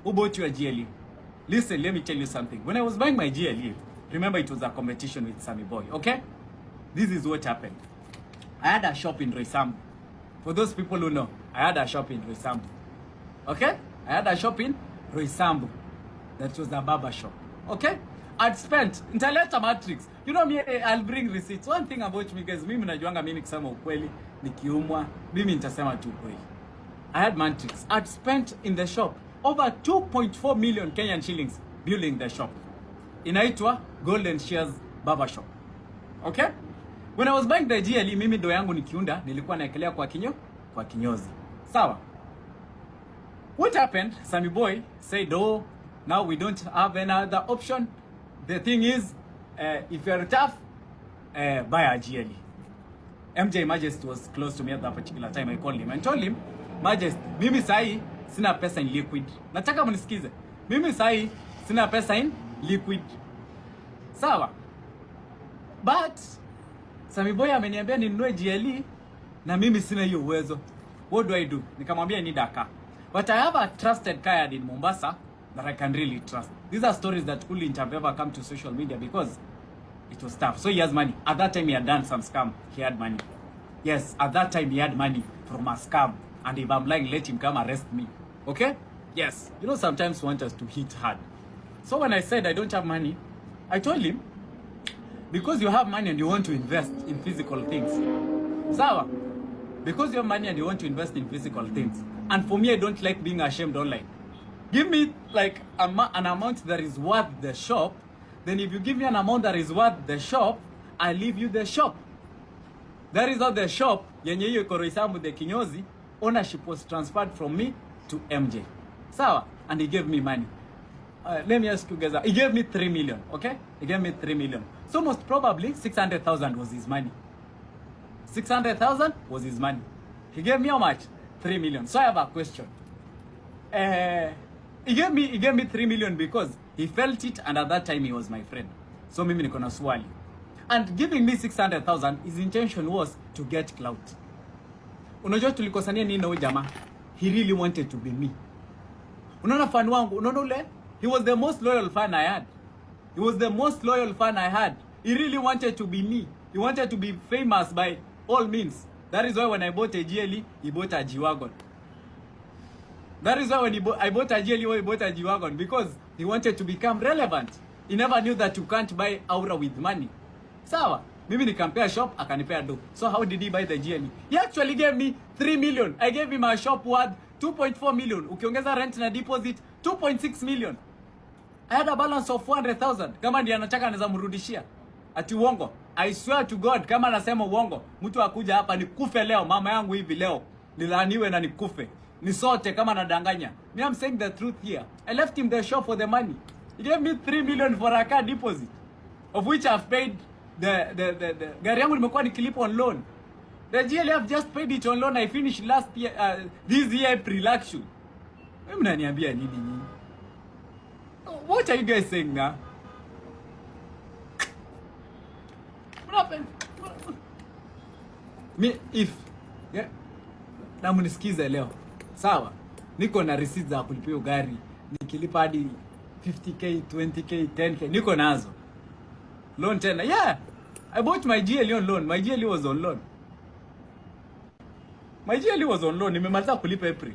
Who bought your GLE? Listen, let me tell you something. When I was buying my GLE, remember it was a competition with Sammy boy, okay? This is what happened. I had a shop in Roysambu. For those people who know, I had a shop in Roysambu. Okay? I had a shop in Roysambu. That was a barber shop. Okay? I'd spent Intaleta Matrix. You know me, I'll bring receipts. One thing about me guys, mimi najuanga mimi kusema ukweli, nikiumwa, mimi nitasema tu ukweli. I had Matrix. I'd spent in the shop over 2.4 million Kenyan shillings building the shop. Inaitwa Golden Shears Barber Shop. Okay? When I was buying the GLE, mimi do yangu nikiunda, nilikuwa naekelea kwa kinyozi. Sawa? What happened? Sammy boy said, "Oh, now we don't have any other option. The thing is, if you're tough, buy a GLE." MJ Majesty was close to me at that particular time. I called him and told him, "Majesty, mimi sahi sina pesa in liquid." Nataka mnisikize. Mimi sahi sina pesa in liquid. Sawa? But Sammy boy ameniambia ninunue GLE na mimi sina hiyo uwezo. What do I do? Nikamwambia I need a car. But I have a trusted car in Mombasa that I can really trust. These are stories that couldn't have ever come to social media because it was tough. So he has money. At that time he had done some scam. He had money. Yes, at that time he had money from a scam. And if I'm lying, let him come arrest me. Okay? Yes. You know, sometimes want us to hit hard. So when I said I don't have money, I told him, because you have money and you want to invest in physical things. Sawa? Because you have money and you want to invest in physical things. And for me, I don't like being ashamed online. Give me like an amount that is worth the shop. Then if you give me an amount that is worth the shop, I leave you the shop. That is how the shop, yenye hiyo iko Roysambu the kinyozi, ownership was transferred from me to MJ. Sawa? And he gave me money. Let me ask you guys, he gave me 3 million, okay? He gave me 3 million. So most probably 600,000 was his money. 600,000 was his money. He gave me how much? 3 million. So I have a question. He gave me 3 million because he felt it, and at that time he was my friend. So mimi niko na swali. And giving me 600,000, his intention was to get clout. Unajua tulikosania nini na huyu jamaa? He really wanted to be me. Unaona fan wangu, unaona ule? He was the most loyal fan I had. He was the most loyal fan I had. He really wanted to be me. He wanted to be famous by all means. That is why when I bought a GLE, he bought a G-Wagon. That is why when I bought a GLE, he bought a G-Wagon, because he wanted to become relevant. He never knew that you can't buy aura with money. Sawa? Mimi nikampea shop, akanipea do. So how did he buy the GLE? He actually gave me 3 million. I gave him a shop worth 2.4 million. Ukiongeza rent na deposit, 2.6 million. I had a balance of 400,000. Kama ndiye anataka anaweza mrudishia. Ati uongo. I swear to God, kama anasema uongo, mtu akuja hapa nikufe leo, mama yangu hivi leo, nilaniwe na nikufe. Ni sote kama nadanganya. Me, I'm saying the truth here. I left him the shop for the money. He gave me 3 million for a car deposit, of which I've paid the gari yangu nimekuwa nikilipa on loan. The GLE have just paid it on loan. I finished last year, this year April actually. Mimi mnaniambia nini nyinyi? What are you guys saying now? What happened? Me, if yeah, na mnisikize leo. Sawa? Niko na receipts za kulipia gari. Nikilipa hadi 50k, 20k, 10k. Niko nazo. Loan tena. Yeah. I bought my GLE on loan. My GLE was on loan. Nimemaliza kulipa April.